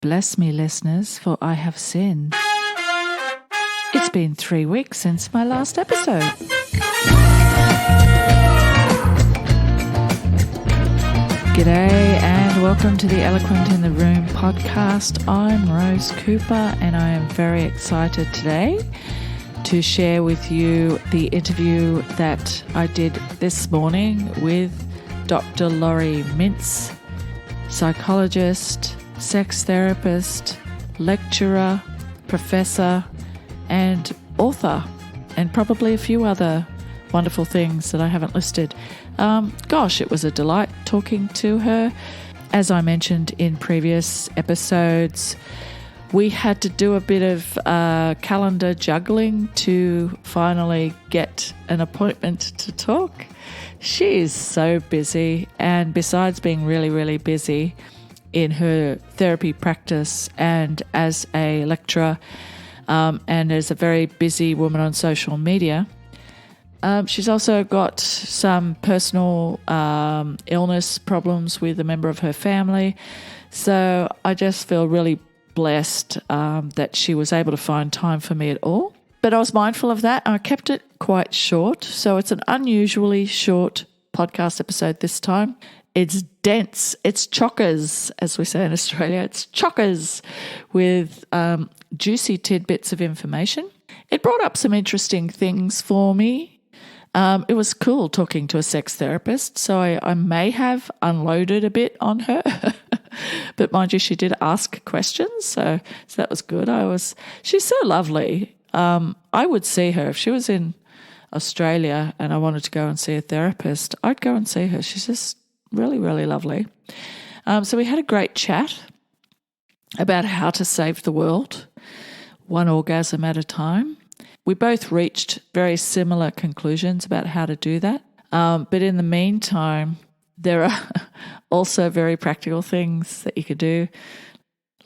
Bless me, listeners, for I have sinned. It's been 3 weeks since my last episode. G'day and welcome to the Eloquent in the Room podcast. I'm Rose Cooper and I am very excited today to share with you the interview that I did this morning with Dr Laurie Mintz, psychologist, sex therapist, lecturer, professor, and author, and probably a few other wonderful things that I haven't listed. It was a delight talking to her. As I mentioned in previous episodes, we had to do a bit of calendar juggling to finally get an appointment to talk. She is so busy, and besides being really, really busy in her therapy practice and as a lecturer and as a very busy woman on social media, she's also got some personal illness problems with a member of her family. So I just feel really blessed that she was able to find time for me at all. But I was mindful of that. I kept it quite short. So it's an unusually short podcast episode this time. It's dense. It's chockers, as we say in Australia. It's chockers with juicy tidbits of information. It brought up some interesting things for me. It was cool talking to a sex therapist, so I may have unloaded a bit on her. But mind you, she did ask questions, so that was good. She's so lovely. I would see her if she was in Australia and I wanted to go and see a therapist. I'd go and see her. She's just really, really lovely. So we had a great chat about how to save the world, one orgasm at a time. We both reached very similar conclusions about how to do that. But in the meantime, there are also very practical things that you could do,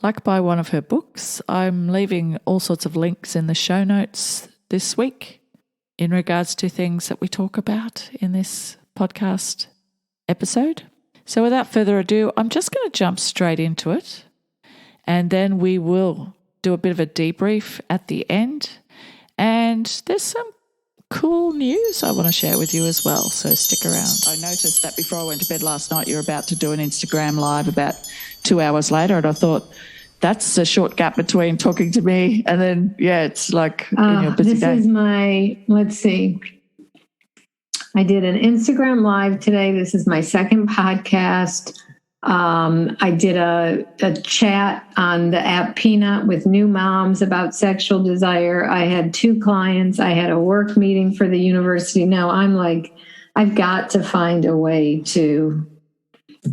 like buy one of her books. I'm leaving all sorts of links in the show notes this week in regards to things that we talk about in this podcast episode. So without further ado, I'm just going to jump straight into it, and then we will do a bit of a debrief at the end. And there's some cool news I want to share with you as well, so stick around. I noticed that before I went to bed last night, you were about to do an Instagram live about 2 hours later, and I thought, that's a short gap between talking to me and then, it's like in your busy day. This is let's see. I did an Instagram live today. This is my second podcast. I did a chat on the app Peanut with new moms about sexual desire. I had 2 clients. I had a work meeting for the university. Now I'm like, I've got to find a way to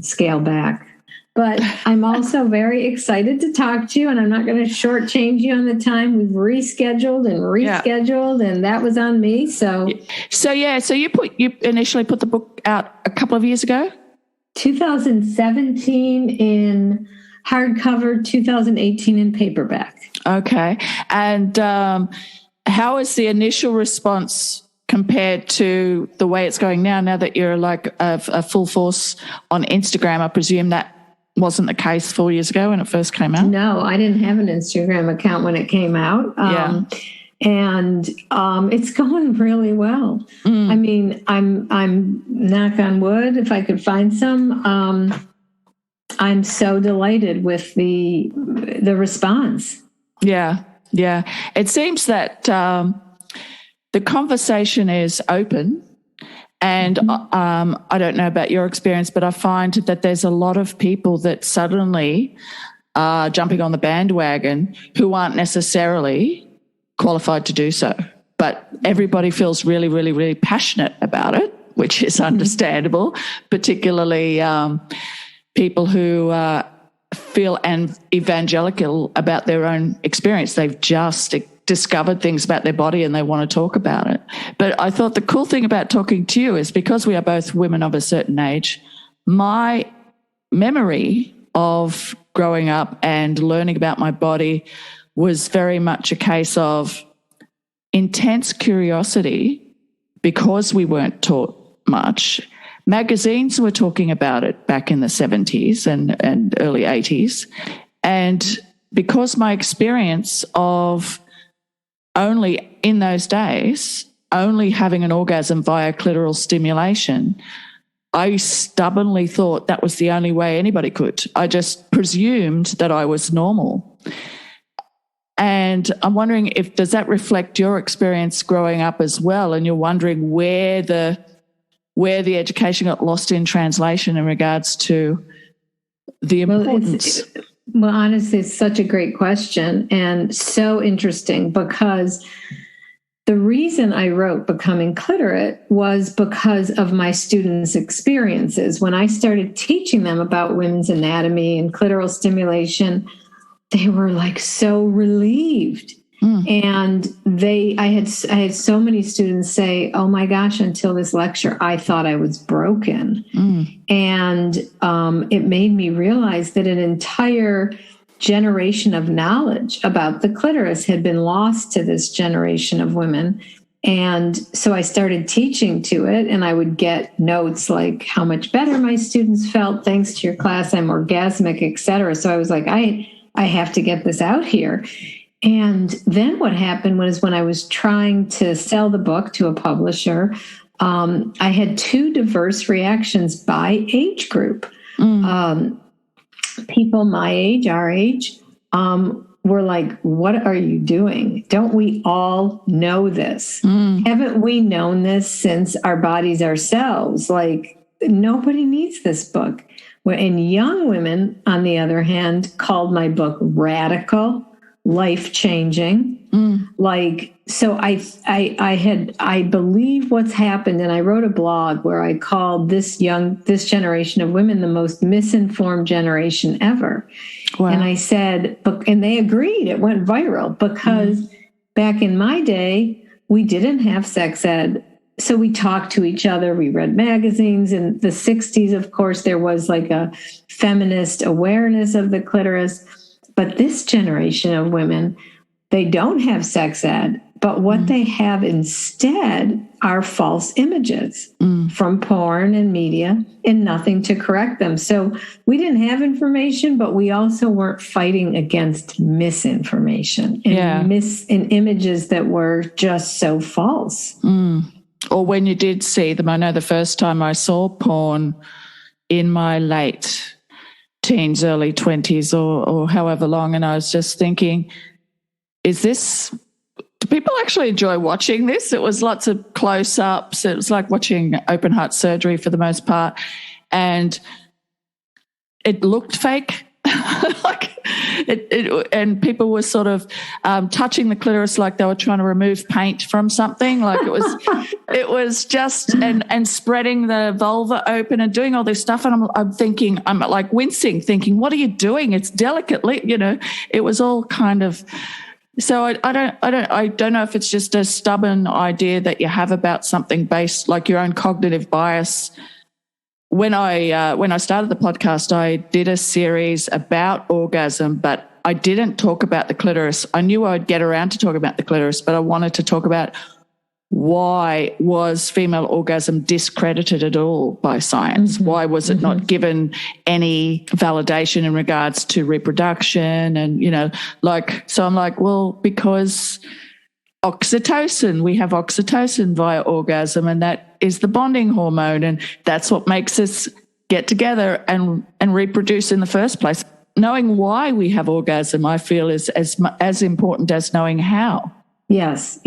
scale back. But I'm also very excited to talk to you, and I'm not going to shortchange you on the time. We've rescheduled, and that was on me. So you initially put the book out a couple of years ago? 2017 in hardcover, 2018 in paperback. Okay. And how is the initial response compared to the way it's going now that you're like a full force on Instagram? I presume that wasn't the case 4 years ago when it first came out? No, I didn't have an Instagram account when it came out. And it's going really well. I mean, I'm knock on wood, if I could find some. I'm so delighted with the response. Yeah. It seems that the conversation is open. And I don't know about your experience, but I find that there's a lot of people that suddenly are jumping on the bandwagon who aren't necessarily qualified to do so. But everybody feels really, really, really passionate about it, which is understandable, particularly people who feel evangelical about their own experience. They've just discovered things about their body and they want to talk about it. But I thought the cool thing about talking to you is because we are both women of a certain age, my memory of growing up and learning about my body was very much a case of intense curiosity because we weren't taught much. Magazines were talking about it back in the 70s and early 80s. And because my experience of only in those days, only having an orgasm via clitoral stimulation, I stubbornly thought that was the only way anybody could. I just presumed that I was normal. And I'm wondering does that reflect your experience growing up as well? And you're wondering where the education got lost in translation in regards to the importance. Well, honestly, it's such a great question and so interesting, because the reason I wrote Becoming Cliterate was because of my students' experiences. When I started teaching them about women's anatomy and clitoral stimulation, they were like so relieved. And I had so many students say, "Oh my gosh, until this lecture, I thought I was broken." And it made me realize that an entire generation of knowledge about the clitoris had been lost to this generation of women. And so I started teaching to it, and I would get notes like how much better my students felt thanks to your class. I'm orgasmic, etc. So I was like, I have to get this out here. And then what happened was, when I was trying to sell the book to a publisher, I had two diverse reactions by age group. People my age, our age, were like, "What are you doing? Don't we all know this? Haven't we known this since our bodies ourselves? Like, nobody needs this book." And young women, on the other hand, called my book radical, life-changing. So I believe what's happened, and I wrote a blog where I called this generation of women the most misinformed generation ever. Wow. And I said, and they agreed, it went viral, because back in my day, we didn't have sex ed. So we talked to each other, we read magazines. In the 60s, of course, there was like a feminist awareness of the clitoris. But this generation of women, they don't have sex ed, but what they have instead are false images from porn and media, and nothing to correct them. So we didn't have information, but we also weren't fighting against misinformation and images that were just so false. Or when you did see them, I know the first time I saw porn in my late teens, early 20s, or however long, and I was just thinking, do people actually enjoy watching this? It was lots of close-ups. It was like watching open heart surgery for the most part, and it looked fake. And people were sort of touching the clitoris like they were trying to remove paint from something. Like it was just and spreading the vulva open and doing all this stuff. And I'm thinking, I'm like wincing, thinking, what are you doing? It's delicately, it was all kind of. So I don't know if it's just a stubborn idea that you have about something based like your own cognitive bias. When I started the podcast, I did a series about orgasm, but I didn't talk about the clitoris. I knew I'd get around to talk about the clitoris, but I wanted to talk about why was female orgasm discredited at all by science? Why was it not given any validation in regards to reproduction? And, so I'm like, well, because oxytocin, we have oxytocin via orgasm, and that is the bonding hormone, and that's what makes us get together and reproduce in the first place. Knowing why we have orgasm, I feel, is as important as knowing how. Yes.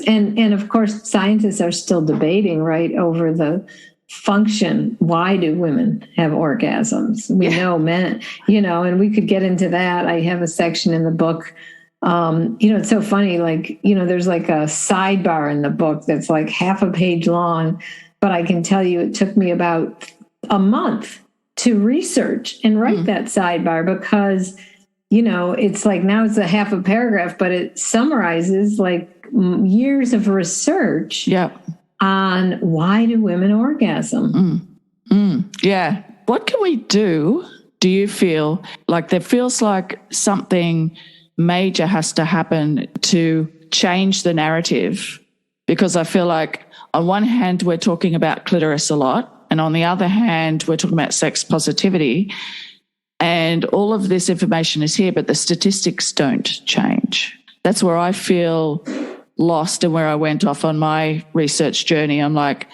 And of course, scientists are still debating, right, over the function. Why do women have orgasms? We know men, and we could get into that. I have a section in the book. It's so funny, there's like a sidebar in the book that's like half a page long, but I can tell you it took me about a month to research and write that sidebar, because, it's like, now it's a half a paragraph, but it summarizes like years of research on why do women orgasm. Yeah. What can we do? Do you feel like there feels like something major has to happen to change the narrative? Because I feel like on one hand, we're talking about clitoris a lot, and on the other hand, we're talking about sex positivity. And all of this information is here, but the statistics don't change. That's where I feel lost and where I went off on my research journey. I'm like,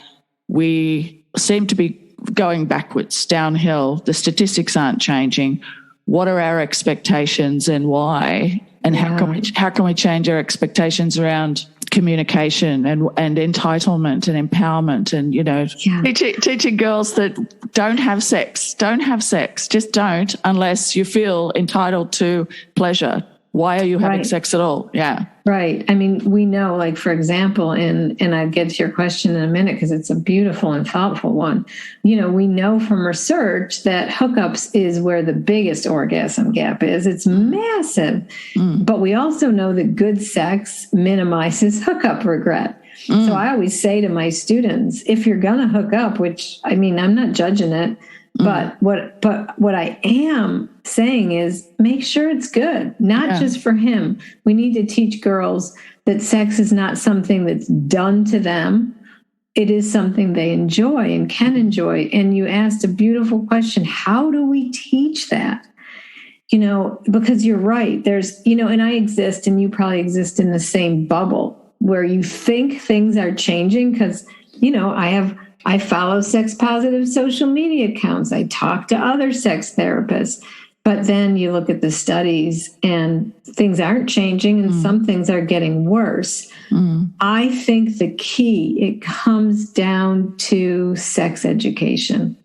we seem to be going backwards, downhill. The statistics aren't changing. What are our expectations and why? And how can we change our expectations around communication and entitlement and empowerment and, teaching girls that don't have sex, just don't, unless you feel entitled to pleasure. Why are you having sex at all? Yeah. Right. I mean, we know, like, for example, and I'll get to your question in a minute because it's a beautiful and thoughtful one. We know from research that hookups is where the biggest orgasm gap is. It's massive. But we also know that good sex minimizes hookup regret. So I always say to my students, if you're going to hook up, which, I mean, I'm not judging it, but what I am saying is make sure it's good, not just for him. We need to teach girls that sex is not something that's done to them. It is something they enjoy and can enjoy. And you asked a beautiful question. How do we teach that? Because you're right. There's, and I exist and you probably exist in the same bubble where you think things are changing because, I follow sex positive social media accounts. I talk to other sex therapists, but then you look at the studies and things aren't changing and some things are getting worse. I think the key, it comes down to sex education.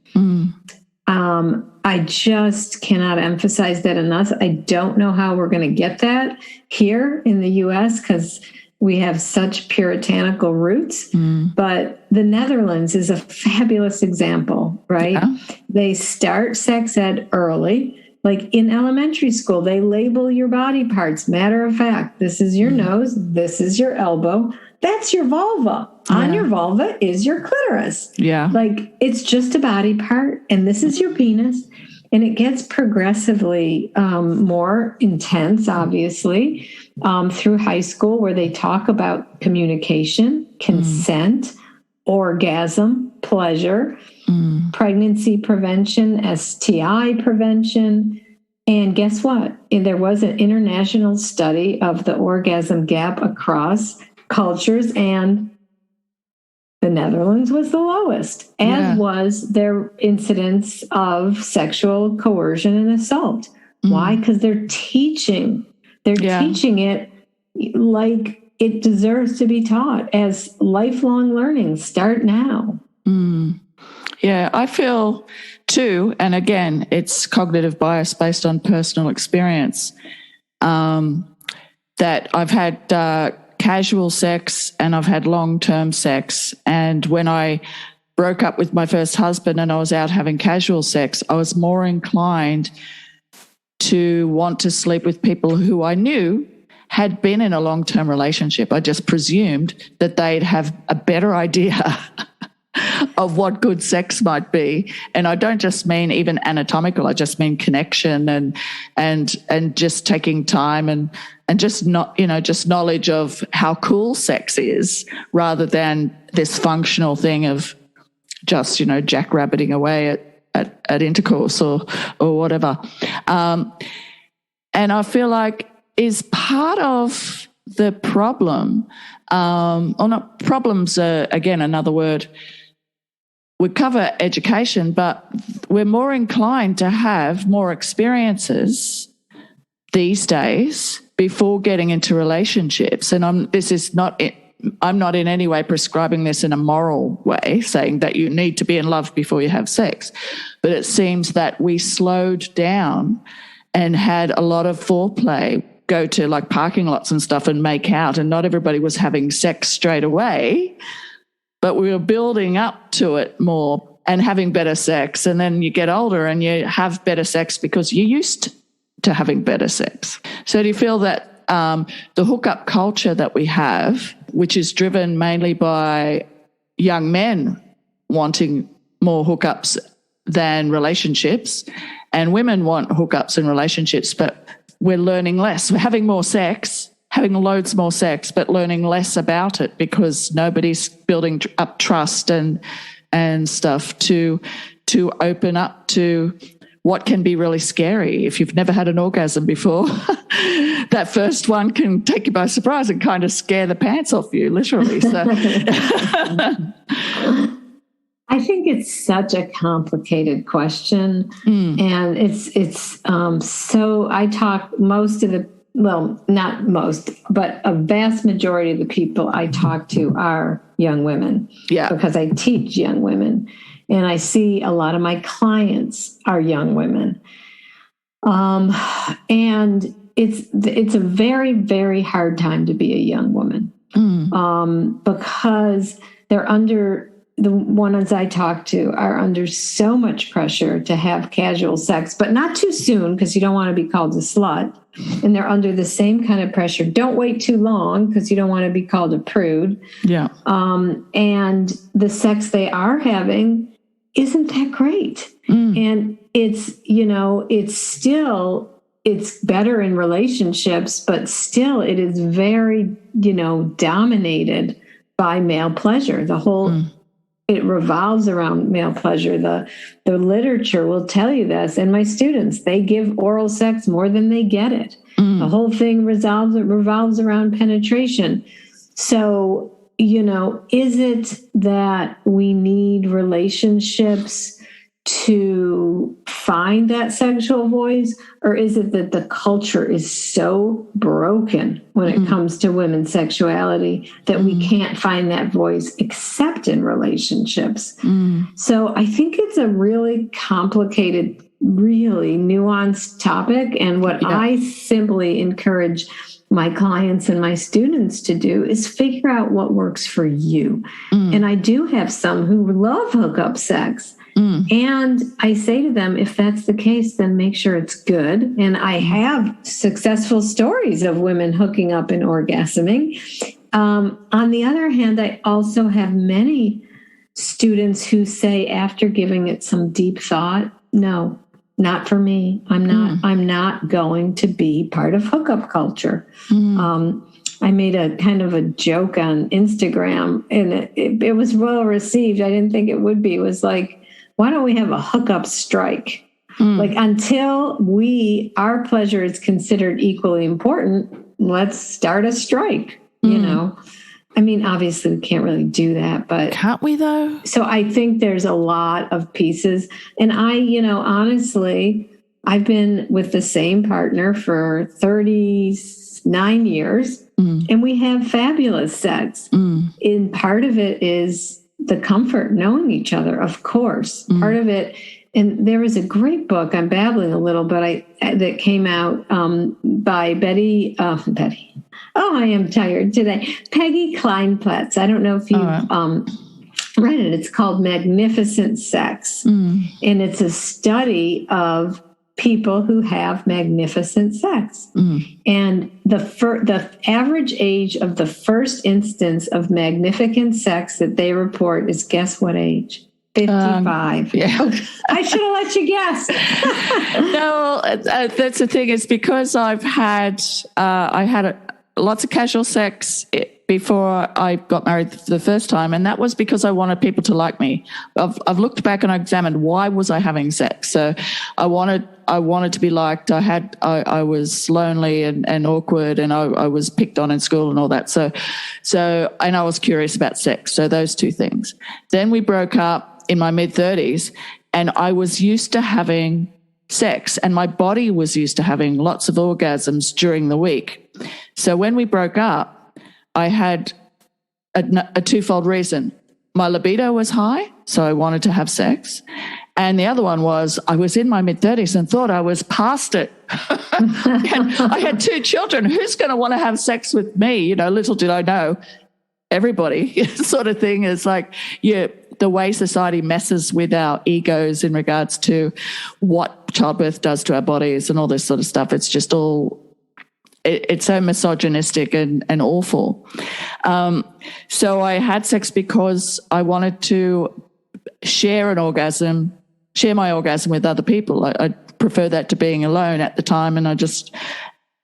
I just cannot emphasize that enough. I don't know how we're going to get that here in the U.S. because we have such puritanical roots, but the Netherlands is a fabulous example, right? Yeah. They start sex ed early. Like in elementary school, they label your body parts. Matter of fact, this is your nose, this is your elbow, that's your vulva. Yeah. On your vulva is your clitoris. Yeah. Like it's just a body part, and this is your penis. And it gets progressively more intense, obviously, through high school, where they talk about communication, consent, orgasm, pleasure, pregnancy prevention, STI prevention. And guess what? There was an international study of the orgasm gap across cultures, and the Netherlands was the lowest, as was their incidence of sexual coercion and assault. Why? Because they're teaching it like it deserves to be taught as lifelong learning. Start now. Yeah, I feel too, and again, it's cognitive bias based on personal experience, that I've had casual sex and I've had long-term sex. And when I broke up with my first husband and I was out having casual sex, I was more inclined to want to sleep with people who I knew had been in a long-term relationship. I just presumed that they'd have a better idea of what good sex might be. And I don't just mean even anatomical, I just mean connection and just taking time and just not, just knowledge of how cool sex is, rather than this functional thing of just, jackrabbiting away at intercourse or whatever. And I feel like is part of the problem, or not problems, again, another word. We cover education, but we're more inclined to have more experiences these days before getting into relationships. And I'm not in any way prescribing this in a moral way, saying that you need to be in love before you have sex. But it seems that we slowed down and had a lot of foreplay, go to like parking lots and stuff and make out, and not everybody was having sex straight away. But we were building up to it more and having better sex. And then you get older and you have better sex because you're used to having better sex. So do you feel that the hookup culture that we have, which is driven mainly by young men wanting more hookups than relationships, and women want hookups and relationships, but we're learning less. We're having more sex, having loads more sex, but learning less about it because nobody's building up trust and stuff to open up to what can be really scary if you've never had an orgasm before. That first one can take you by surprise and kind of scare the pants off you, literally. So. I think it's such a complicated question, and it's so I talk most of the, well, not most, but a vast majority of the people I talk to are young women, because I teach young women, and I see a lot of my clients are young women, and it's a very, very hard time to be a young woman, because they're under. The ones I talk to are under so much pressure to have casual sex, but not too soon because you don't want to be called a slut. And they're under the same kind of pressure. Don't wait too long because you don't want to be called a prude. Yeah. And the sex they are having isn't that great. And it's, it's better in relationships, but still it is very, dominated by male pleasure. The whole... It revolves around male pleasure. The literature will tell you this. And my students, they give oral sex more than they get it. The whole thing revolves around penetration. So, is it that we need relationships to find that sexual voice? Or is it that the culture is so broken when it comes to women's sexuality that we can't find that voice except in relationships? So I think it's a really complicated, really nuanced topic. And what I simply encourage my clients and my students to do is figure out what works for you. And I do have some who love hookup sex. And I say to them, if that's the case, then make sure it's good. And I have successful stories of women hooking up and orgasming. On the other hand, I also have many students who say after giving it some deep thought, no, not for me. I'm not going to be part of hookup culture. I made a kind of a joke on Instagram, and it was well received. I didn't think it would be. It was like, why don't we have a hookup strike? Like, until our pleasure is considered equally important, let's start a strike, I mean, obviously we can't really do that, but... Can't we, though? So I think there's a lot of pieces. And I, honestly, I've been with the same partner for 39 years, and we have fabulous sex. And part of it is the comfort, knowing each other, of course. Part of it, and there was a great book, I'm babbling a little, but that came out by Betty. Oh, I am tired today. Peggy Kleinplatz. I don't know if you've read it. It's called Magnificent Sex. And it's a study of people who have magnificent sex. And the average age of the first instance of magnificent sex that they report is, guess what age? 55. I should have let you guess. No, that's the thing. It's because I had lots of casual sex before I got married the first time, and that was because I wanted people to like me. I've looked back and I examined, why was I having sex? So I wanted to be liked. I was lonely and awkward, and I was picked on in school and all that. So and I was curious about sex. So those two things. Then we broke up in my mid-30s, and I was used to having sex, and my body was used to having lots of orgasms during the week. So when we broke up, I had a twofold reason. My libido was high, so I wanted to have sex. And the other one was I was in my mid-30s and thought I was past it. And I had 2 children. Who's going to want to have sex with me? Little did I know, everybody sort of thing is like, the way society messes with our egos in regards to what childbirth does to our bodies and all this sort of stuff. It's just it's so misogynistic and awful. So I had sex because I wanted to share my orgasm with other people. I prefer that to being alone at the time. And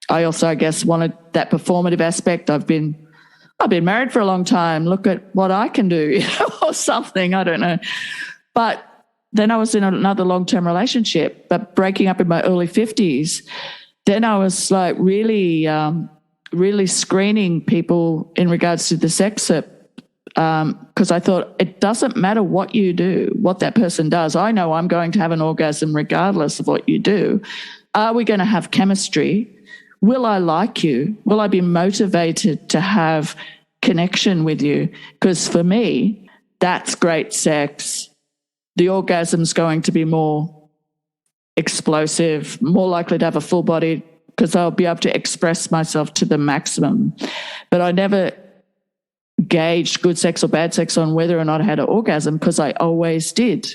I also, I guess, wanted that performative aspect. I've been married for a long time. Look at what I can do, or something. I don't know. But then I was in another long-term relationship, but breaking up in my early 50s. Then I was like really, really screening people in regards to the sex, because I thought it doesn't matter what you do, what that person does. I know I'm going to have an orgasm regardless of what you do. Are we going to have chemistry? Will I like you? Will I be motivated to have connection with you? Because for me, that's great sex. The orgasm's going to be more explosive, more likely to have a full body because I'll be able to express myself to the maximum. But I never gauged good sex or bad sex on whether or not I had an orgasm, because I always did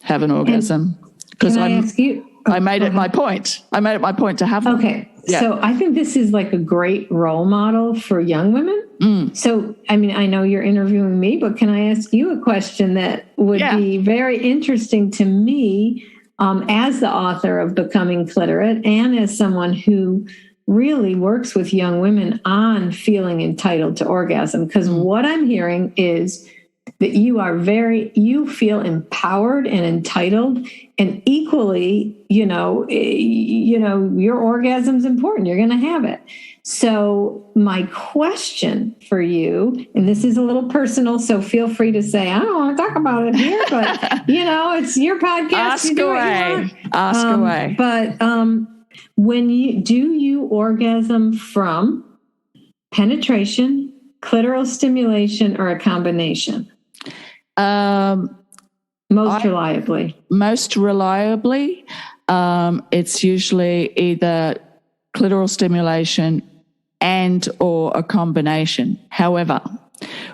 have an orgasm. Because I made it my point. I made it my point to have one. Okay. Yeah. So I think this is like a great role model for young women. So, I mean, I know you're interviewing me, but can I ask you a question that would be very interesting to me as the author of Becoming Cliterate and as someone who really works with young women on feeling entitled to orgasm? Because what I'm hearing is that you feel empowered and entitled, and equally, your orgasm's important. You're going to have it. So my question for you, and this is a little personal, so feel free to say, I don't want to talk about it here, but it's your podcast. Ask away. Ask away. But do you orgasm from penetration, clitoral stimulation, or a combination? Most reliably, it's usually either clitoral stimulation and or a combination. However,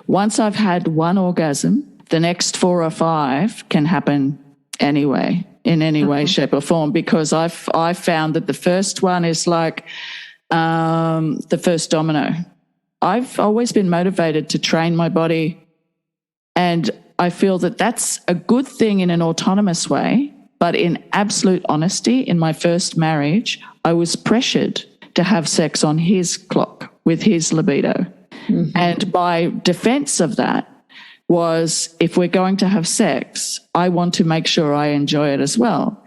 once I've had one orgasm, the next 4 or 5 can happen anyway, in any way, shape or form, because I've found that the first one is like the first domino. I've always been motivated to train my body, and I feel that that's a good thing in an autonomous way, but in absolute honesty, in my first marriage, I was pressured to have sex on his clock with his libido. Mm-hmm. And my defense of that was, if we're going to have sex, I want to make sure I enjoy it as well.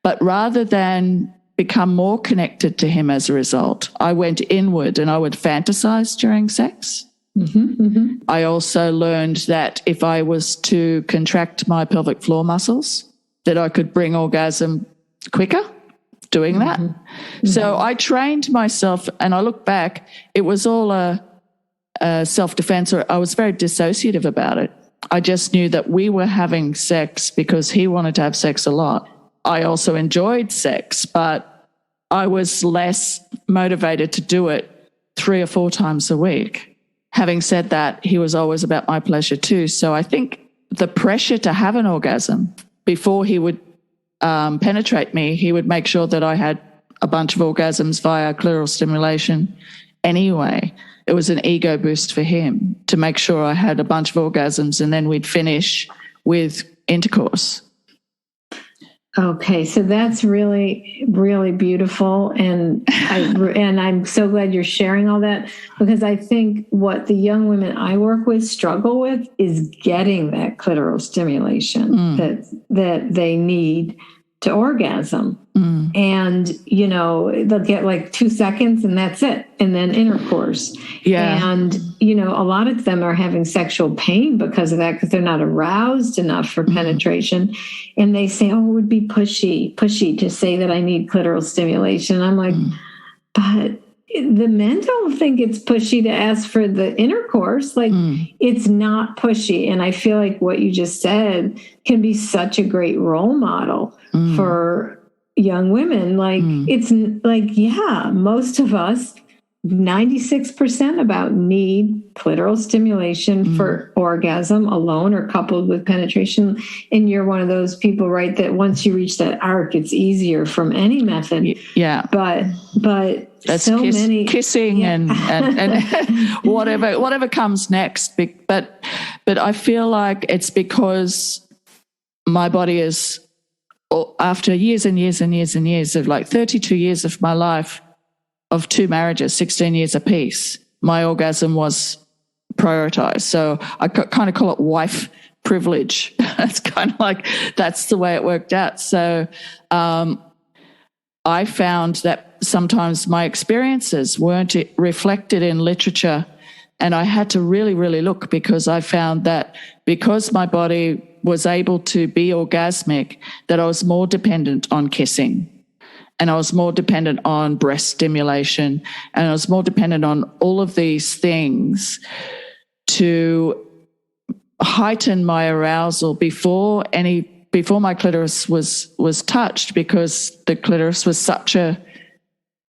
But rather than become more connected to him as a result, I went inward and I would fantasize during sex. Mm-hmm, mm-hmm. I also learned that if I was to contract my pelvic floor muscles, that I could bring orgasm quicker doing that. Mm-hmm. So I trained myself, and I look back, it was all a self-defense, or I was very dissociative about it. I just knew that we were having sex because he wanted to have sex a lot. I also enjoyed sex, but I was less motivated to do it 3 or 4 times a week. Having said that, he was always about my pleasure too. So I think the pressure to have an orgasm before he would penetrate me, he would make sure that I had a bunch of orgasms via clitoral stimulation anyway. It was an ego boost for him to make sure I had a bunch of orgasms, and then we'd finish with intercourse. Okay, so that's really, really beautiful, and I'm so glad you're sharing all that, because I think what the young women I work with struggle with is getting that clitoral stimulation that they need to orgasm. And, they'll get like 2 seconds and that's it. And then intercourse. Yeah. And, a lot of them are having sexual pain because of that, because they're not aroused enough for penetration. And they say, oh, it would be pushy to say that I need clitoral stimulation. And I'm like, but the men don't think it's pushy to ask for the intercourse. Like, it's not pushy. And I feel like what you just said can be such a great role model for young women. Like, it's like, most of us, 96% about need clitoral stimulation for orgasm alone or coupled with penetration. And you're one of those people, right, that once you reach that arc, it's easier from any method. Yeah. But that's so many kissing and whatever comes next. But I feel like it's because my body is, after years and years and years and years of, like 32 years of my life, of 2 marriages, 16 years apiece, my orgasm was prioritized. So I kind of call it wife privilege. It's kind of like that's the way it worked out. So I found that sometimes my experiences weren't reflected in literature, and I had to really, really look, because I found that because my body was able to be orgasmic, that I was more dependent on kissing, and I was more dependent on breast stimulation, and I was more dependent on all of these things to heighten my arousal before my clitoris was touched, because the clitoris was such a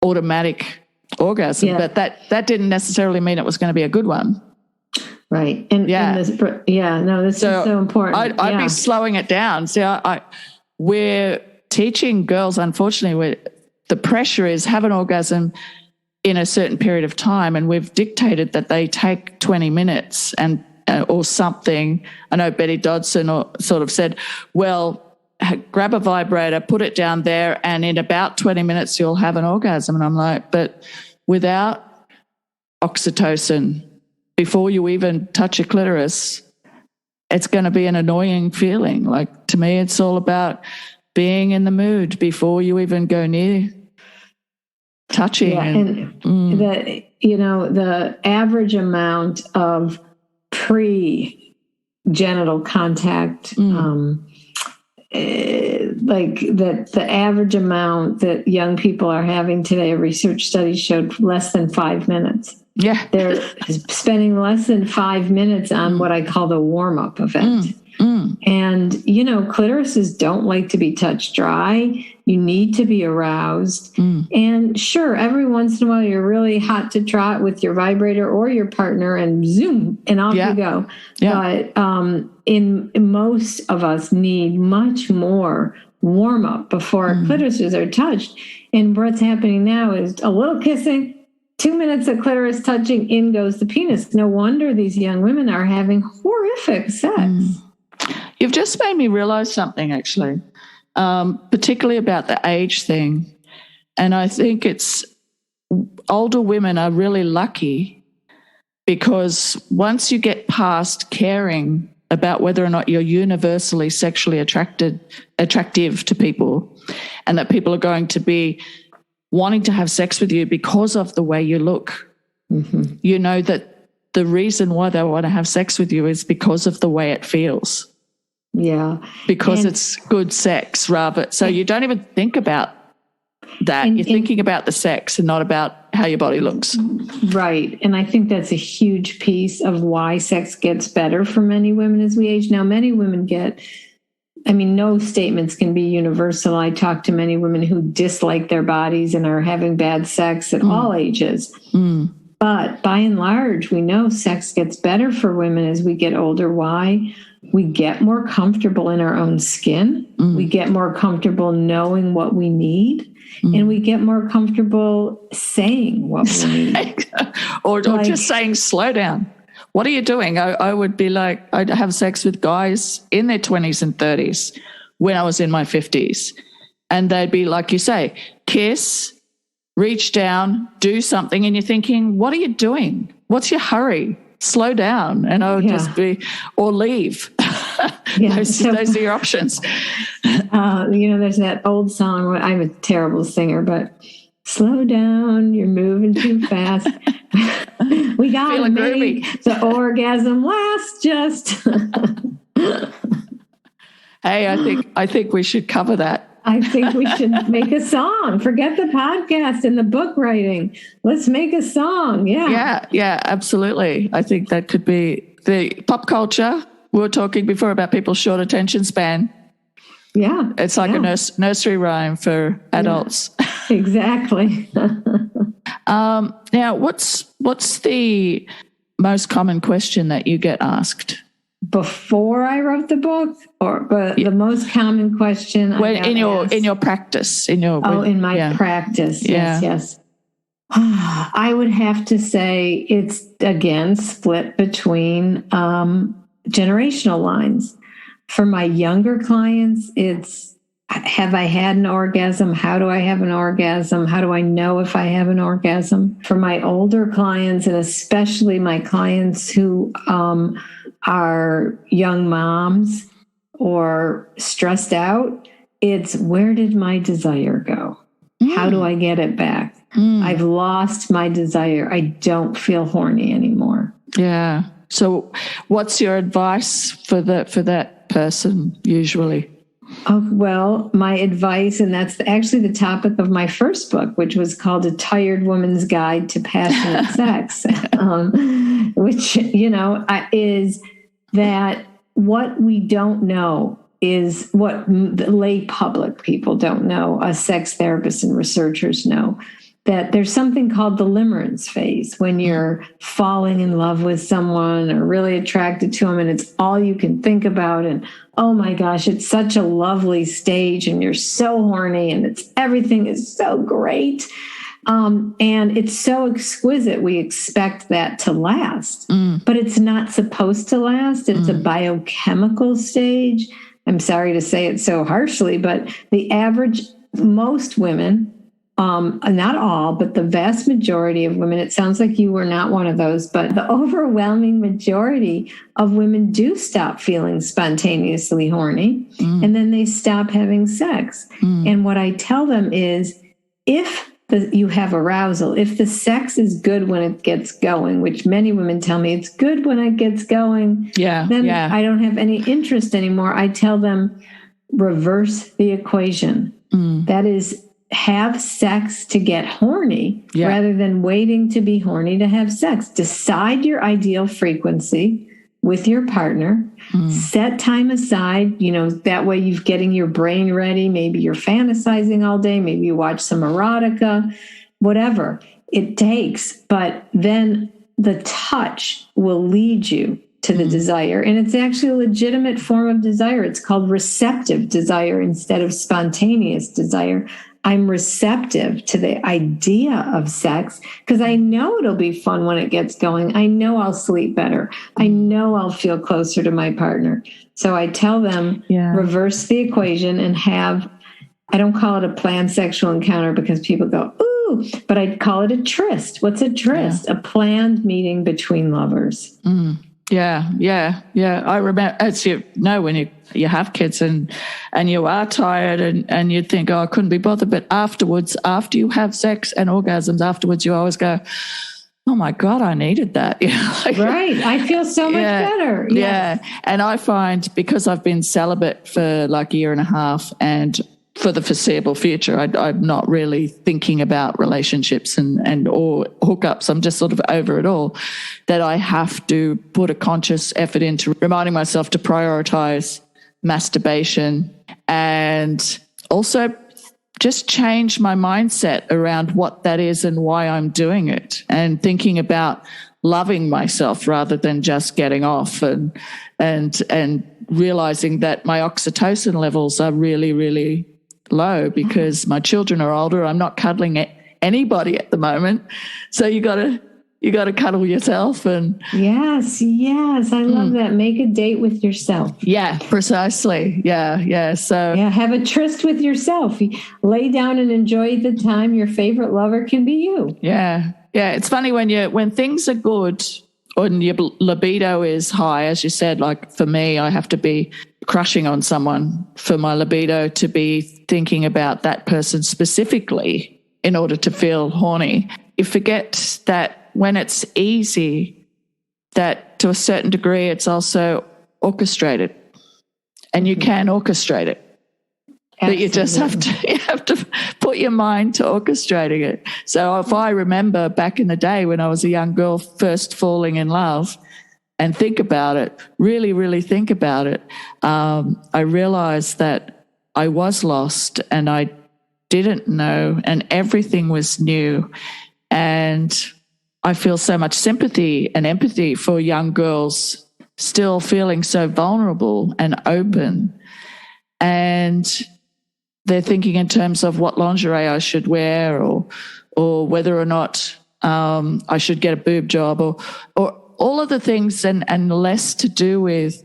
automatic orgasm. Yeah. But that didn't necessarily mean it was going to be a good one. Right. And this is so important. I'd be slowing it down. See, we're teaching girls, unfortunately, the pressure is have an orgasm in a certain period of time, and we've dictated that they take 20 minutes and or something. I know Betty Dodson sort of said, well, grab a vibrator, put it down there, and in about 20 minutes you'll have an orgasm. And I'm like, but without oxytocin, before you even touch a clitoris, it's going to be an annoying feeling. Like, to me, it's all about being in the mood before you even go near touching. Yeah, and the average amount of pre-genital contact, like the average amount that young people are having today, a research study showed less than 5 minutes. Yeah. They're spending less than 5 minutes on what I call the warm-up event. And, clitorises don't like to be touched dry. You need to be aroused. And sure, every once in a while you're really hot to trot with your vibrator or your partner, and zoom, and off you go. Yeah. But in most of us need much more warm-up before our clitorises are touched. And what's happening now is a little kissing, 2 minutes of clitoris touching, in goes the penis. No wonder these young women are having horrific sex. You've just made me realize something, actually, particularly about the age thing. And I think it's older women are really lucky, because once you get past caring about whether or not you're universally sexually attractive to people, and that people are going to be wanting to have sex with you because of the way you look, you know that the reason why they want to have sex with you is because of the way it feels. Yeah. Because it's good sex, rather. So you don't even think about that. You're thinking about the sex and not about how your body looks. Right. And I think that's a huge piece of why sex gets better for many women as we age. Now, many women no statements can be universal. I talk to many women who dislike their bodies and are having bad sex at all ages. But by and large, we know sex gets better for women as we get older. Why? We get more comfortable in our own skin. We get more comfortable knowing what we need. And we get more comfortable saying what we need. or just saying, slow down. What are you doing? I would be like, I'd have sex with guys in their 20s and 30s when I was in my 50s. And they'd be, like you say, kiss, reach down, do something. And you're thinking, what are you doing? What's your hurry? Slow down. And I would just be, or leave. Those are your options. There's that old song. I'm a terrible singer, but slow down, you're moving too fast. We got to make the orgasm last just. Hey, I think we should cover that. I think we should make a song. Forget the podcast and the book writing. Let's make a song. Yeah, absolutely. I think that could be the pop culture. We were talking before about people's short attention span. Yeah. It's like a nursery rhyme for adults. Yeah, exactly. Now, what's the most common question that you get asked? Before I wrote the book, the most common question in your practice, in my practice, yes. I would have to say it's again split between generational lines. For my younger clients, it's have I had an orgasm? How do I have an orgasm? How do I know if I have an orgasm? For my older clients, and especially my clients who are young moms or stressed out, it's where did my desire go? How do I get it back? I've lost my desire. I don't feel horny anymore. Yeah. So what's your advice for that person usually? Oh, well, my advice, and that's actually the topic of my first book, which was called A Tired Woman's Guide to Passionate Sex, which, is that what we don't know is what the lay public people don't know, us sex therapists and researchers know, that there's something called the limerence phase when you're falling in love with someone or really attracted to them and it's all you can think about. And oh my gosh, it's such a lovely stage and you're so horny and everything is so great. And it's so exquisite. We expect that to last, but it's not supposed to last. It's a biochemical stage. I'm sorry to say it so harshly, but most women, not all, but the vast majority of women, it sounds like you were not one of those, but the overwhelming majority of women do stop feeling spontaneously horny and then they stop having sex. And what I tell them is if you have arousal, if the sex is good when it gets going, which many women tell me it's good when it gets going, then I don't have any interest anymore. I tell them reverse the equation. That is, have sex to get horny rather than waiting to be horny to have sex. Decide your ideal frequency with your partner. Set time aside, that way you're getting your brain ready. Maybe you're fantasizing all day. Maybe you watch some erotica, whatever it takes. But then the touch will lead you to the desire. And it's actually a legitimate form of desire. It's called receptive desire instead of spontaneous desire. I'm receptive to the idea of sex because I know it'll be fun when it gets going. I know I'll sleep better. I know I'll feel closer to my partner. So I tell them, reverse the equation and I don't call it a planned sexual encounter because people go, ooh, but I'd call it a tryst. What's a tryst? A planned meeting between lovers. Yeah. I remember, as you know, when you have kids and you are tired and you think, oh, I couldn't be bothered. But afterwards, after you have sex and orgasms afterwards, you always go, oh my God, I needed that. Right. I feel so much better. Yes. Yeah. And I find because I've been celibate for like a year and a half and for the foreseeable future, I'm not really thinking about relationships and or hookups. I'm just sort of over it all, that I have to put a conscious effort into reminding myself to prioritize masturbation and also just change my mindset around what that is and why I'm doing it and thinking about loving myself rather than just getting off and realizing that my oxytocin levels are really, really low because my children are older. I'm not cuddling anybody at the moment. So you got to cuddle yourself. And yes. I love that. Make a date with yourself. Yeah, precisely. Yeah. So have a tryst with yourself. Lay down and enjoy the time. Your favorite lover can be you. Yeah. It's funny when things are good and your libido is high, as you said, like for me, I have to be crushing on someone for my libido to be thinking about that person specifically in order to feel horny. You forget that when it's easy, that to a certain degree, it's also orchestrated and you can orchestrate it. But you just have to put your mind to orchestrating it. So if I remember back in the day when I was a young girl first falling in love and think about it, really, really think about it, I realized that I was lost and I didn't know and everything was new. And I feel so much sympathy and empathy for young girls still feeling so vulnerable and open. And they're thinking in terms of what lingerie I should wear or whether or not I should get a boob job or all of the things and less to do with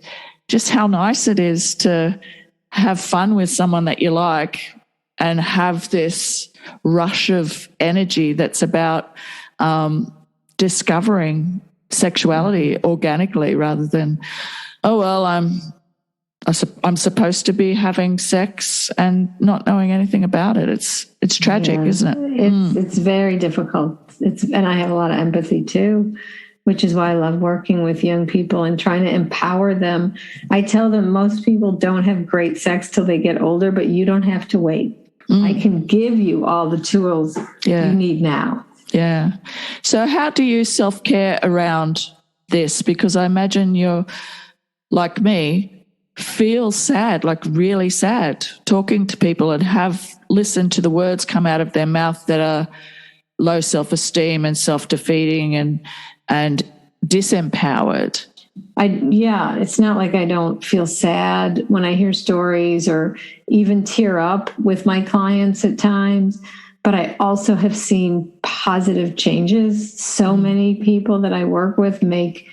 just how nice it is to have fun with someone that you like and have this rush of energy that's about discovering sexuality organically rather than, oh, well, I'm supposed to be having sex and not knowing anything about it. It's tragic, isn't it? It's very difficult. And I have a lot of empathy too, which is why I love working with young people and trying to empower them. I tell them most people don't have great sex till they get older, but you don't have to wait. I can give you all the tools you need now. Yeah. So how do you self-care around this? Because I imagine you're, like me, feel sad, like really sad, talking to people and have listened to the words come out of their mouth that are low self-esteem and self-defeating and disempowered. It's not like I don't feel sad when I hear stories or even tear up with my clients at times, but I also have seen positive changes. So many people that I work with make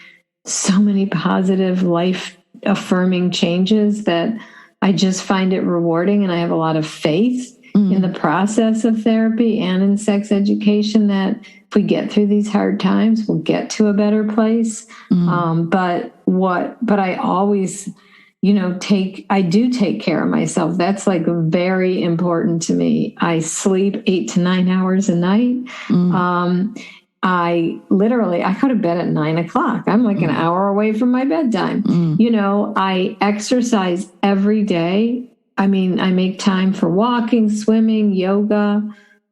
so many positive life affirming changes that I just find it rewarding. And I have a lot of faith in the process of therapy and in sex education that if we get through these hard times, we'll get to a better place. But I always, I do take care of myself. That's like very important to me. I sleep 8 to 9 hours a night. I go to bed at 9 o'clock. I'm like an hour away from my bedtime. I exercise every day. I mean, I make time for walking, swimming, yoga.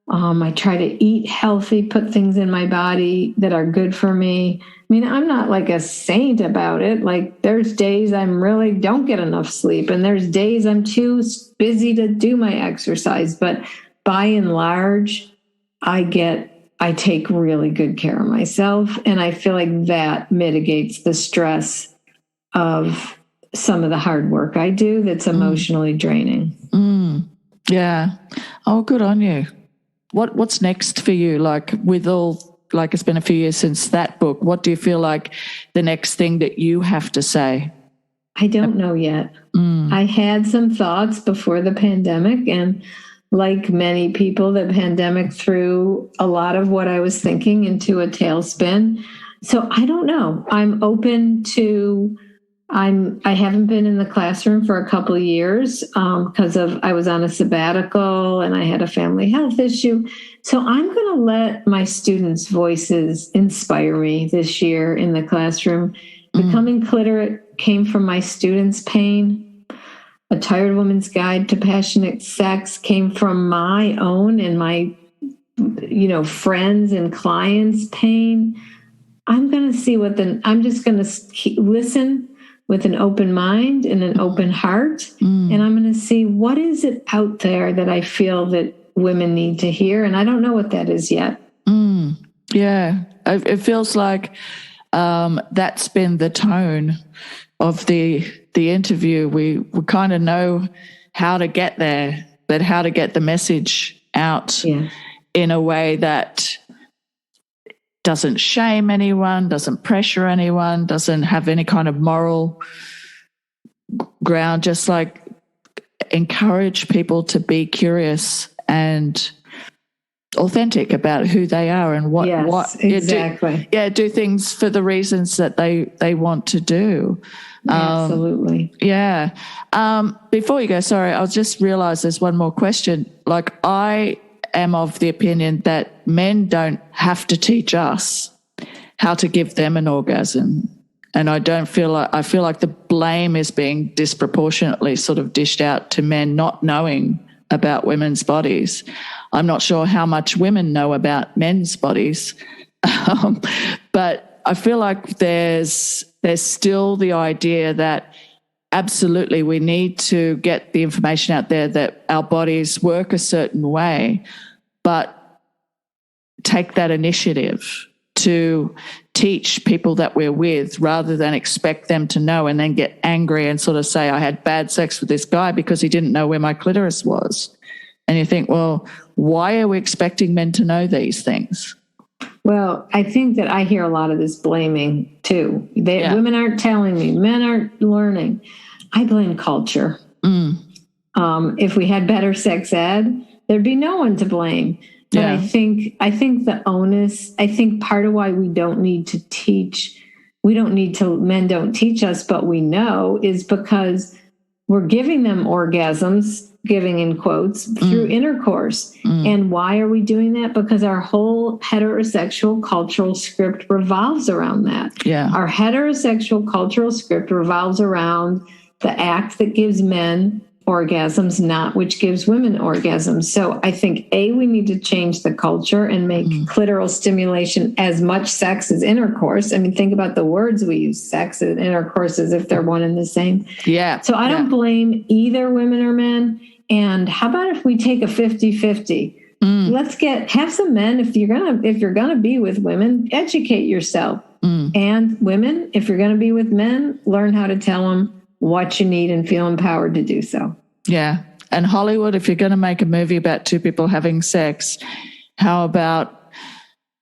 I try to eat healthy, put things in my body that are good for me. I mean, I'm not like a saint about it. Like there's days I'm really don't get enough sleep and there's days I'm too busy to do my exercise. But by and large, I take really good care of myself. And I feel like that mitigates the stress of some of the hard work I do that's emotionally draining. Yeah. Oh, good on you. What's next for you? Like with all, like it's been a few years since that book. What do you feel like the next thing that you have to say? I don't know yet. I had some thoughts before the pandemic, and like many people, the pandemic threw a lot of what I was thinking into a tailspin. So I don't know. I'm open to, I haven't been in the classroom for a couple of years because I was on a sabbatical and I had a family health issue. So I'm going to let my students' voices inspire me this year in the classroom. Becoming Cliterate came from my students' pain. A Tired Woman's Guide to Passionate Sex came from my own and my, friends and clients' pain. I'm going to see I'm just going to listen with an open mind and an open heart. And I'm going to see what is it out there that I feel that women need to hear. And I don't know what that is yet. Yeah. It feels like that's been the tone of the interview. We kind of know how to get there, but how to get the message out in a way that doesn't shame anyone, doesn't pressure anyone, doesn't have any kind of moral ground, just like encourage people to be curious and authentic about who they are and what exactly. Do things for the reasons that they want to do. Absolutely. Before you go, sorry, I'll just realize there's one more question. Like I am of the opinion that men don't have to teach us how to give them an orgasm. And I feel like the blame is being disproportionately sort of dished out to men not knowing about women's bodies. I'm not sure how much women know about men's bodies, but I feel like there's still the idea that absolutely we need to get the information out there that our bodies work a certain way, but take that initiative to teach people that we're with rather than expect them to know and then get angry and sort of say, I had bad sex with this guy because he didn't know where my clitoris was. And you think, well, why are we expecting men to know these things? Well, I think that I hear a lot of this blaming too. Women aren't telling me, men aren't learning. I blame culture. If we had better sex ed, there'd be no one to blame. But I think the onus, I think part of why we don't need to teach, men don't teach us, but we know, is because we're giving them orgasms, giving in quotes, through intercourse. And why are we doing that? Because our whole heterosexual cultural script revolves around that. Yeah. Our heterosexual cultural script revolves around the act that gives men orgasms, not which gives women orgasms. So I think, we need to change the culture and make clitoral stimulation as much sex as intercourse. I mean, think about the words we use, sex and intercourse, as if they're one and the same. Yeah. So I don't blame either women or men. And how about if we take a 50-50? Let's have some men. If you're gonna be with women, educate yourself. And women, if you're gonna be with men, learn how to tell them what you need and feel empowered to do so. Yeah. And Hollywood, if you're going to make a movie about two people having sex, how about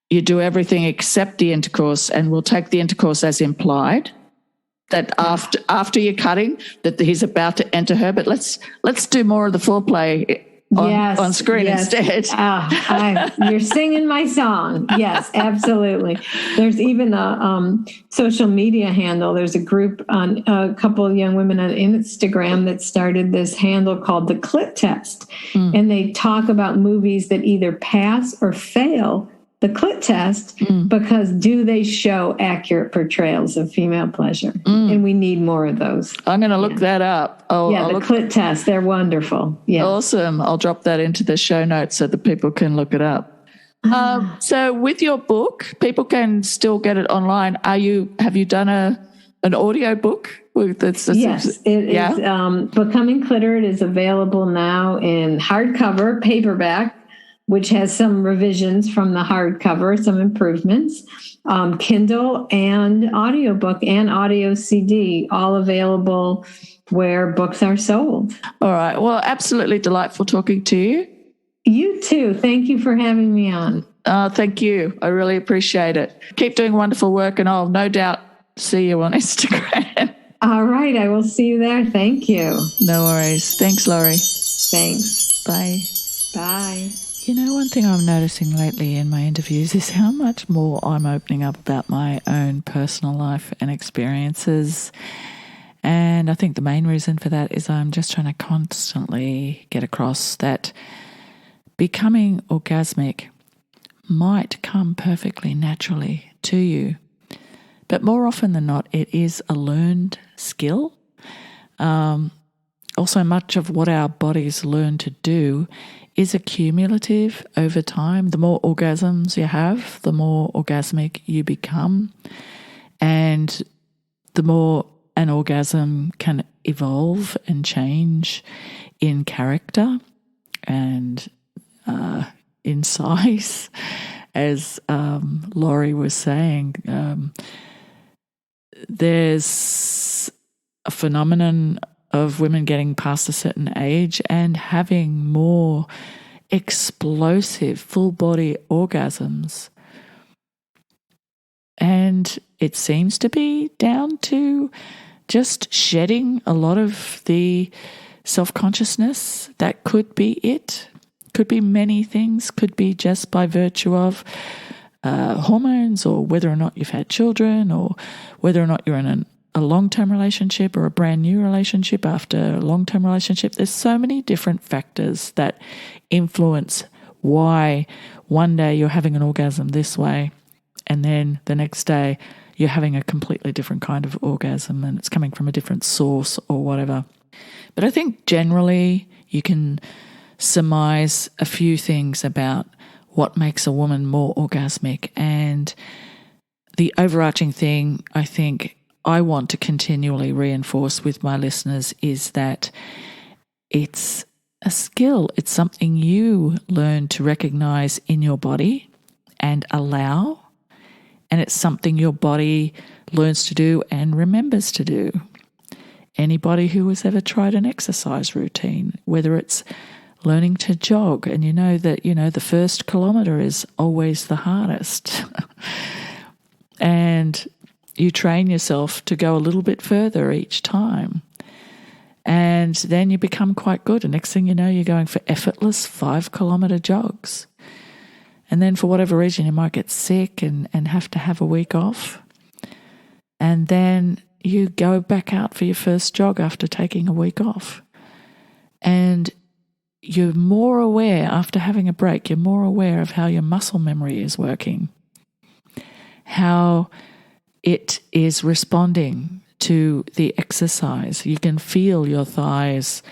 you do everything except the intercourse, and we'll take the intercourse as implied, that after you're cutting, that he's about to enter her, but let's do more of the foreplay on screen instead. You're singing my song. Yes, absolutely. There's even a social media handle. There's a group on a couple of young women on Instagram that started this handle called the Clit Test. And they talk about movies that either pass or fail the Clit Test because do they show accurate portrayals of female pleasure? And we need more of those. I'm going to look that up. The Clit Test. They're wonderful. Yeah. Awesome. I'll drop that into the show notes so that people can look it up. So with your book, people can still get it online. Have you done an audio book? Yes, it is. Becoming Cliterate is available now in hardcover, paperback, which has some revisions from the hardcover, some improvements, Kindle and audiobook and audio CD, all available where books are sold. All right. Well, absolutely delightful talking to you. You too. Thank you for having me on. Thank you. I really appreciate it. Keep doing wonderful work, and I'll no doubt see you on Instagram. All right. I will see you there. Thank you. No worries. Thanks, Laurie. Thanks. Bye. Bye. You know, one thing I'm noticing lately in my interviews is how much more I'm opening up about my own personal life and experiences. And I think the main reason for that is I'm just trying to constantly get across that becoming orgasmic might come perfectly naturally to you. But more often than not, it is a learned skill. Also, much of what our bodies learn to do is accumulative over time. The more orgasms you have, the more orgasmic you become, and the more an orgasm can evolve and change in character and in size. As Laurie was saying, there's a phenomenon of women getting past a certain age and having more explosive full-body orgasms. And it seems to be down to just shedding a lot of the self-consciousness. That could be it. Could be many things. Could be just by virtue of hormones, or whether or not you've had children, or whether or not you're in a long-term relationship or a brand new relationship after a long-term relationship. There's so many different factors that influence why one day you're having an orgasm this way and then the next day you're having a completely different kind of orgasm and it's coming from a different source or whatever. But I think generally you can surmise a few things about what makes a woman more orgasmic, and the overarching thing I think I want to continually reinforce with my listeners is that it's a skill. It's something you learn to recognize in your body and allow, and it's something your body learns to do and remembers to do. Anybody who has ever tried an exercise routine, whether it's learning to jog, and you know that, the first kilometre is always the hardest. And you train yourself to go a little bit further each time. And then you become quite good. And next thing you know, you're going for effortless 5-kilometre jogs. And then for whatever reason, you might get sick and have to have a week off. And then you go back out for your first jog after taking a week off. And you're more aware, after having a break, you're more aware of how your muscle memory is working, how it is responding to the exercise. You can feel your thighs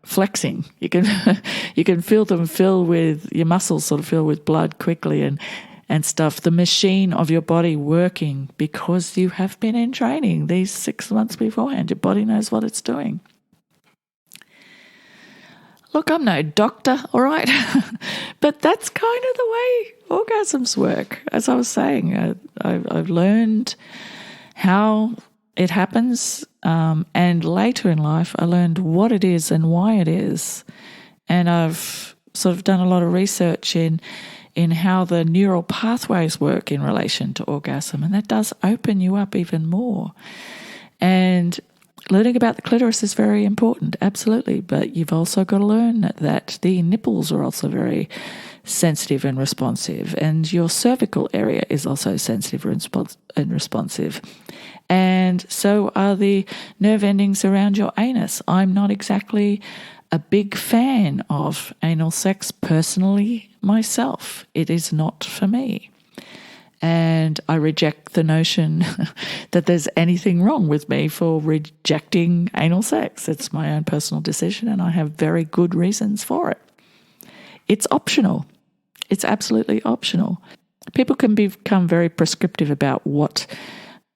flexing. You can feel them fill with, your muscles sort of fill with blood quickly and stuff. The machine of your body working because you have been in training these 6 months beforehand. Your body knows what it's doing. Look, I'm no doctor, all right? But that's kind of the way orgasms work. As I was saying, I've learned how it happens, and later in life I learned what it is and why it is. And I've sort of done a lot of research in how the neural pathways work in relation to orgasm, and that does open you up even more. And learning about the clitoris is very important, absolutely, but you've also got to learn that the nipples are also very sensitive and responsive, and your cervical area is also sensitive and responsive. And so are the nerve endings around your anus. I'm not exactly a big fan of anal sex personally myself. It is not for me. And I reject the notion that there's anything wrong with me for rejecting anal sex. It's my own personal decision, and I have very good reasons for it. It's optional. It's absolutely optional. People can become very prescriptive about what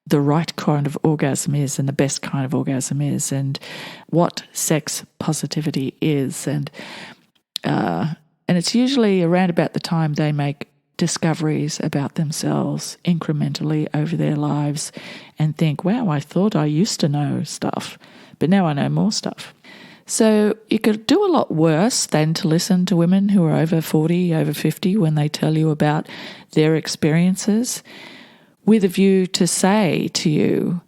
the right kind of orgasm is and the best kind of orgasm is, and what sex positivity is. And it's usually around about the time they make discoveries about themselves incrementally over their lives and think, wow, I thought I used to know stuff, but now I know more stuff. So you could do a lot worse than to listen to women who are over 40, over 50 when they tell you about their experiences, with a view to say to you,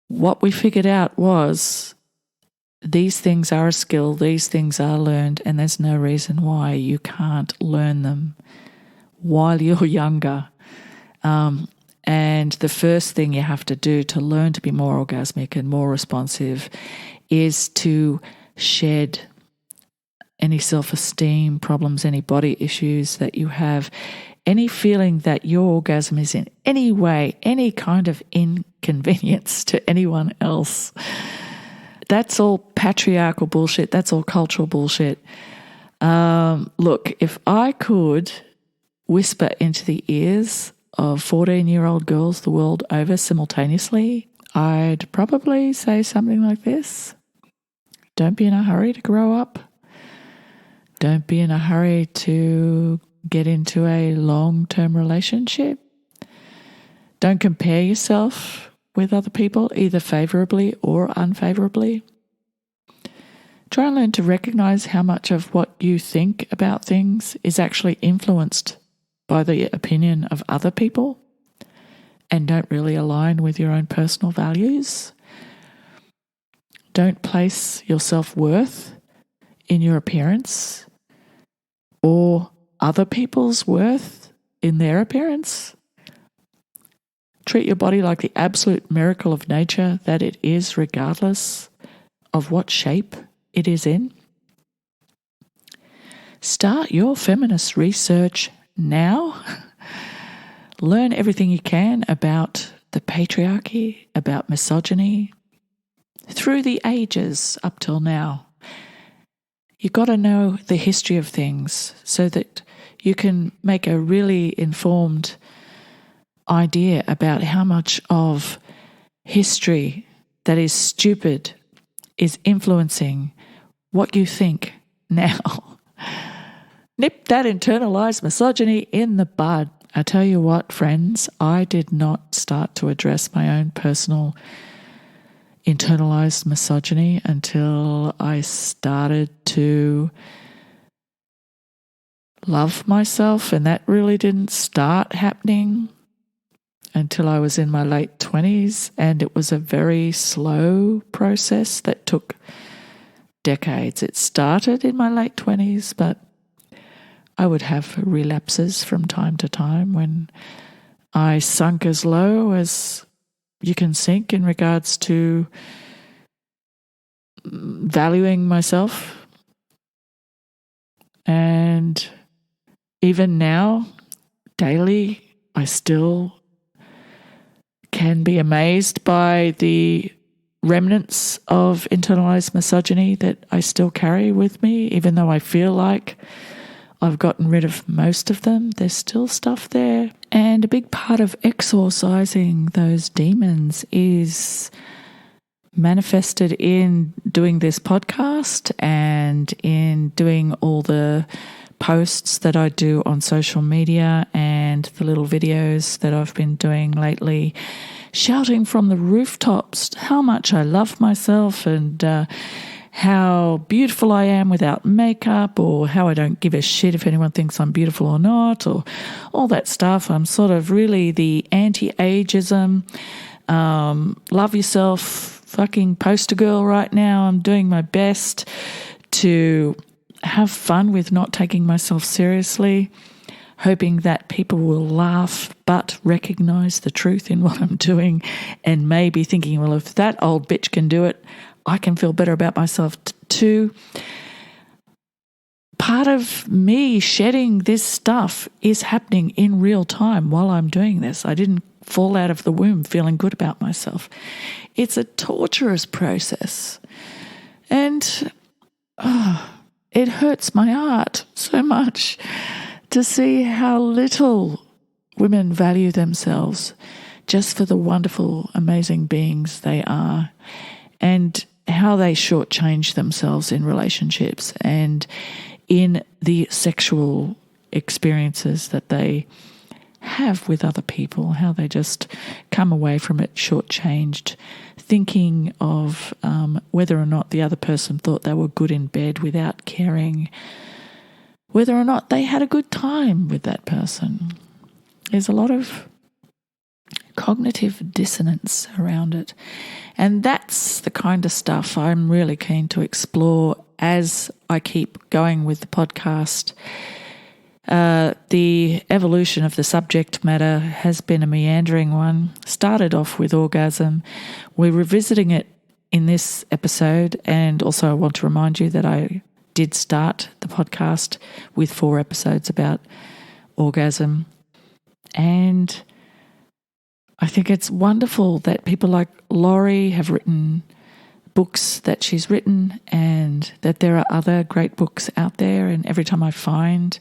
what we figured out was these things are a skill, these things are learned, and there's no reason why you can't learn them while you're younger. And the first thing you have to do to learn to be more orgasmic and more responsive is to shed any self-esteem problems, any body issues that you have, any feeling that your orgasm is in any way, any kind of inconvenience to anyone else. That's all patriarchal bullshit. That's all cultural bullshit. Look, if I could whisper into the ears of 14-year-old girls the world over simultaneously, I'd probably say something like this. Don't be in a hurry to grow up. Don't be in a hurry to get into a long-term relationship. Don't compare yourself with other people, either favorably or unfavorably. Try and learn to recognize how much of what you think about things is actually influenced by the opinion of other people and don't really align with your own personal values. Don't place your self-worth in your appearance or other people's worth in their appearance. Treat your body like the absolute miracle of nature that it is, regardless of what shape it is in. Start your feminist research now. Learn everything you can about the patriarchy, about misogyny, through the ages up till now. You've got to know the history of things so that you can make a really informed idea about how much of history that is stupid is influencing what you think now. Nip that internalized misogyny in the bud. I tell you what, friends, I did not start to address my own personal internalized misogyny until I started to love myself, and that really didn't start happening until I was in my late 20s, and it was a very slow process that took decades. It started in my late 20s, but I would have relapses from time to time when I sunk as low as you can sink in regards to valuing myself. And even now, daily, I still can be amazed by the remnants of internalized misogyny that I still carry with me, even though I feel like I've gotten rid of most of them. There's still stuff there. And a big part of exorcising those demons is manifested in doing this podcast and in doing all the posts that I do on social media and the little videos that I've been doing lately, shouting from the rooftops how much I love myself and how beautiful I am without makeup, or how I don't give a shit if anyone thinks I'm beautiful or not, or all that stuff. I'm sort of really the anti-ageism, love yourself fucking poster girl right now. I'm doing my best to have fun with not taking myself seriously, hoping that people will laugh but recognize the truth in what I'm doing and maybe thinking, well, if that old bitch can do it, I can feel better about myself too. Part of me shedding this stuff is happening in real time while I'm doing this. I didn't fall out of the womb feeling good about myself. It's a torturous process. And it hurts my heart so much to see how little women value themselves just for the wonderful, amazing beings they are, and how they shortchange themselves in relationships and in the sexual experiences that they have with other people, how they just come away from it shortchanged, thinking of whether or not the other person thought they were good in bed without caring whether or not they had a good time with that person. There's a lot of cognitive dissonance around it. And that's the kind of stuff I'm really keen to explore as I keep going with the podcast. The evolution of the subject matter has been a meandering one. Started off with orgasm. We're revisiting it in this episode, and also I want to remind you that I did start the podcast with 4 episodes about orgasm. And I think it's wonderful that people like Laurie have written books that she's written, and that there are other great books out there. And every time I find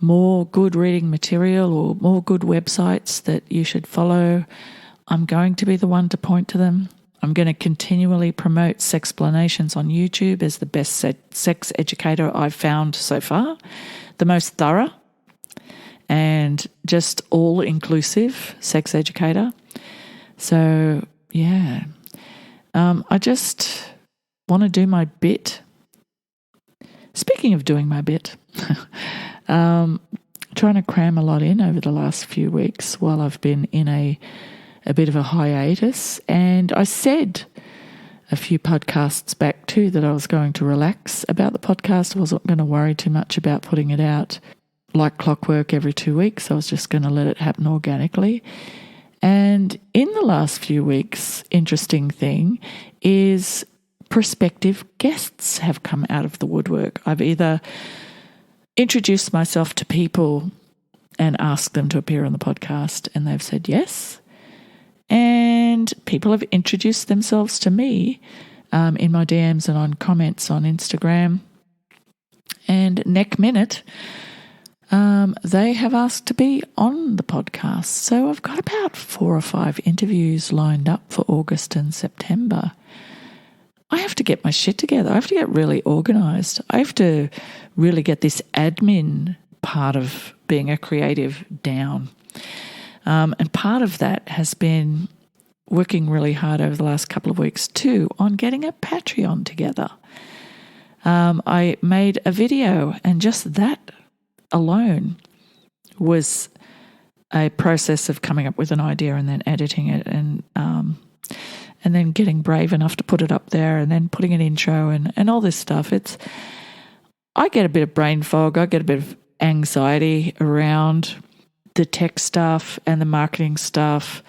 more good reading material or more good websites that you should follow, I'm going to be the one to point to them. I'm going to continually promote Sexplanations on YouTube as the best sex educator I've found so far, the most thorough and just all-inclusive sex educator. So, yeah, I just want to do my bit. Speaking of doing my bit, trying to cram a lot in over the last few weeks while I've been in a bit of a hiatus. And I said a few podcasts back too that I was going to relax about the podcast. I wasn't going to worry too much about putting it out like clockwork every 2 weeks. I was just going to let it happen organically. And in the last few weeks, interesting thing is prospective guests have come out of the woodwork. I've either introduced myself to people and asked them to appear on the podcast, and they've said yes. And people have introduced themselves to me in my DMs and on comments on Instagram. And next minute, they have asked to be on the podcast. So I've got about 4 or 5 interviews lined up for August and September. I have to get my shit together. I have to get really organised. I have to really get this admin part of being a creative down. And part of that has been working really hard over the last couple of weeks too on getting a Patreon together. I made a video, and just that alone was a process of coming up with an idea and then editing it and then getting brave enough to put it up there and then putting an intro and all this stuff. I get a bit of brain fog. I get a bit of anxiety around the tech stuff and the marketing stuff,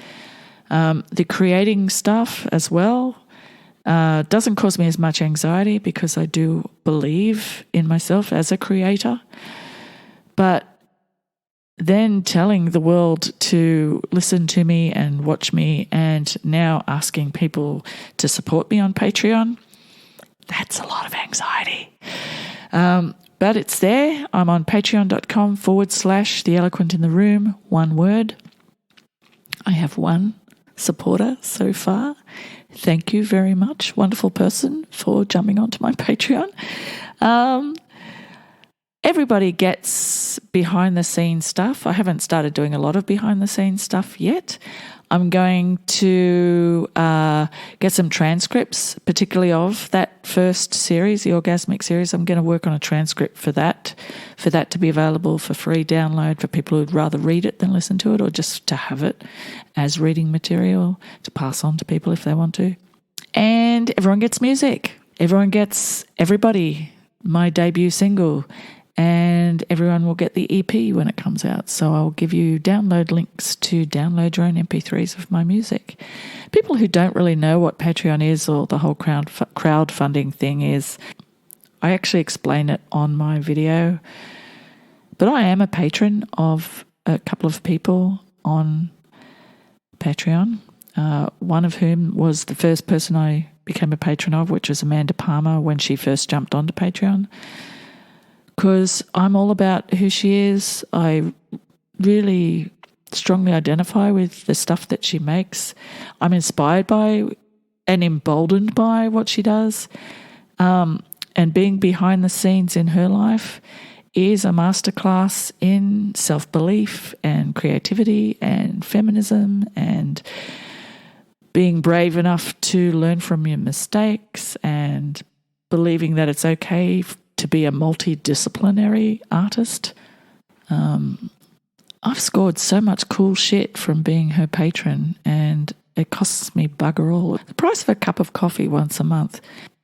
the creating stuff as well. Doesn't cause me as much anxiety because I do believe in myself as a creator. But then telling the world to listen to me and watch me, and now asking people to support me on Patreon, that's a lot of anxiety. But it's there. I'm on patreon.com/The Eloquent in the Room, one word. I have one supporter so far. Thank you very much, wonderful person, for jumping onto my Patreon. Everybody gets behind-the-scenes stuff. I haven't started doing a lot of behind-the-scenes stuff yet. I'm going to get some transcripts, particularly of that first series, the Orgasmic series. I'm going to work on a transcript for that to be available for free download for people who'd rather read it than listen to it, or just to have it as reading material to pass on to people if they want to. And everyone gets music. Everybody, my debut single. And everyone will get the EP when it comes out. So I'll give you download links to download your own MP3s of my music. People who don't really know what Patreon is or the whole crowdfunding thing is, I actually explain it on my video. But I am a patron of a couple of people on Patreon, one of whom was the first person I became a patron of, which was Amanda Palmer when she first jumped onto Patreon. Because I'm all about who she is. I really strongly identify with the stuff that she makes. I'm inspired by and emboldened by what she does. And being behind the scenes in her life is a masterclass in self-belief and creativity and feminism and being brave enough to learn from your mistakes and believing that it's okay to be a multidisciplinary artist. I've scored so much cool shit from being her patron, and it costs me bugger all. The price of a cup of coffee once a month.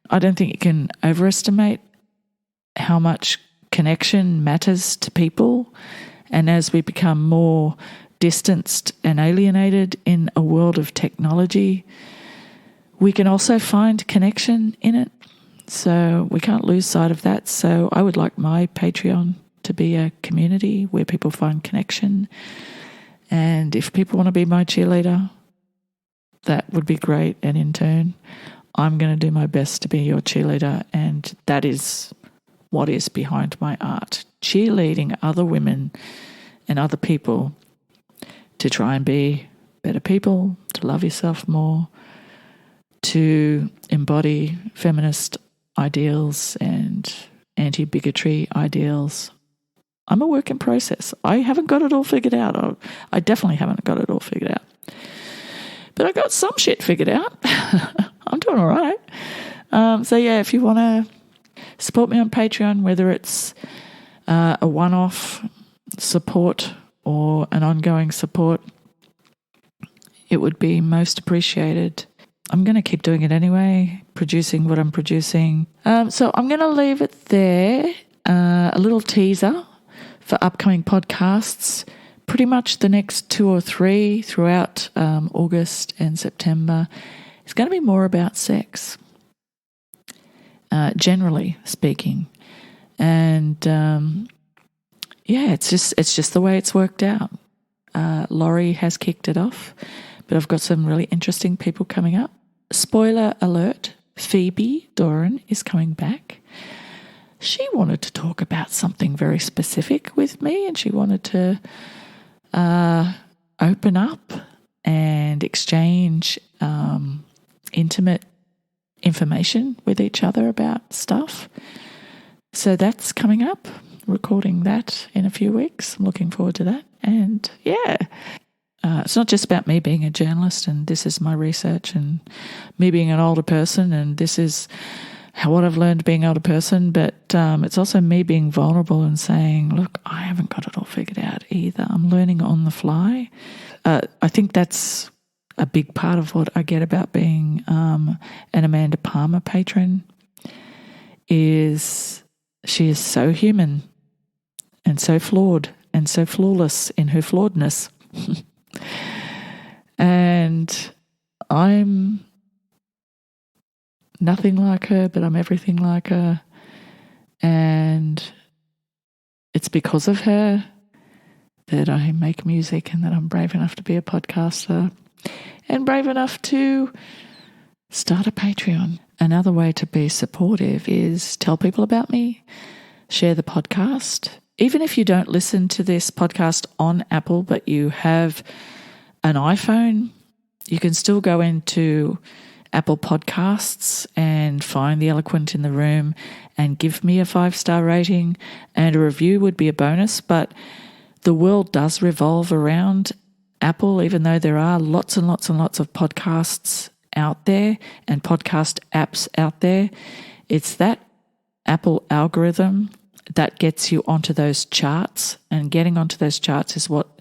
I don't think you can overestimate how much connection matters to people. And as we become more distanced and alienated in a world of technology, we can also find connection in it. So we can't lose sight of that. So I would like my Patreon to be a community where people find connection. And if people want to be my cheerleader, that would be great. And in turn, I'm going to do my best to be your cheerleader. And that is what is behind my art. Cheerleading other women and other people to try and be better people, to love yourself more, to embody feminist ideals and anti-bigotry ideals. I'm a work in process. I haven't got it all figured out. I definitely haven't got it all figured out. But I got some shit figured out. I'm doing all right. So yeah, if you want to support me on Patreon, whether it's a one-off support or an ongoing support, it would be most appreciated. I'm going to keep doing it anyway, producing what I'm producing. So I'm going to leave it there. A little teaser for upcoming podcasts. Pretty much the next 2 or 3 throughout August and September is going to be more about sex, generally speaking. And it's just the way it's worked out. Laurie has kicked it off, but I've got some really interesting people coming up. Spoiler alert, Phoebe Doran is coming back. She wanted to talk about something very specific with me, and she wanted to open up and exchange intimate information with each other about stuff. So that's coming up, recording that in a few weeks. I'm looking forward to that. And yeah, it's not just about me being a journalist and this is my research and me being an older person and this is what I've learned being an older person, but it's also me being vulnerable and saying, look, I haven't got it all figured out either. I'm learning on the fly. I think that's a big part of what I get about being an Amanda Palmer patron is she is so human and so flawed and so flawless in her flawedness. And I'm nothing like her, but I'm everything like her. And it's because of her that I make music and that I'm brave enough to be a podcaster and brave enough to start a Patreon. Another way to be supportive is tell people about me, share the podcast. Even if you don't listen to this podcast on Apple, but you have an iPhone, you can still go into Apple Podcasts and find The Eloquent in the Room and give me a 5-star rating, and a review would be a bonus. But the world does revolve around Apple, even though there are lots and lots and lots of podcasts out there and podcast apps out there. It's that Apple algorithm that gets you onto those charts, and getting onto those charts is what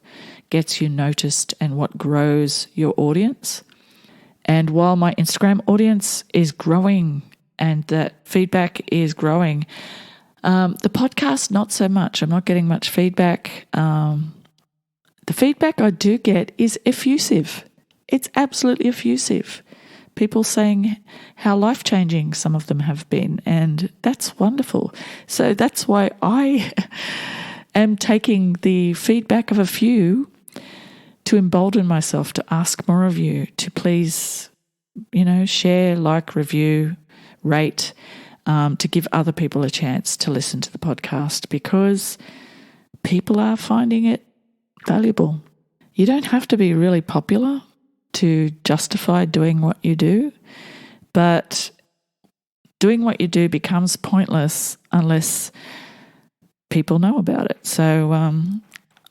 gets you noticed and what grows your audience. And while my Instagram audience is growing and that feedback is growing, the podcast, not so much. I'm not getting much feedback. The feedback I do get is effusive. It's absolutely effusive. People saying how life-changing some of them have been, and that's wonderful. So that's why I am taking the feedback of a few to embolden myself to ask more of you to please, share, like, review, rate, to give other people a chance to listen to the podcast, because people are finding it valuable. You don't have to be really popular to justify doing what you do, but doing what you do becomes pointless unless people know about it. So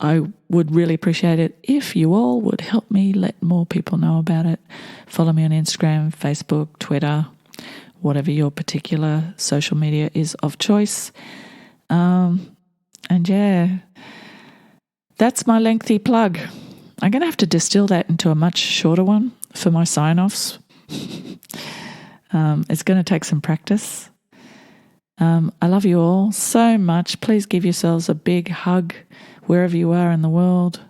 I would really appreciate it if you all would help me let more people know about it. Follow me on Instagram, Facebook, Twitter, whatever your particular social media is of choice. And yeah, that's my lengthy plug. I'm going to have to distill that into a much shorter one for my sign-offs. It's going to take some practice. I love you all so much. Please give yourselves a big hug wherever you are in the world,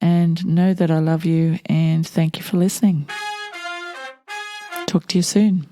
and know that I love you, and thank you for listening. Talk to you soon.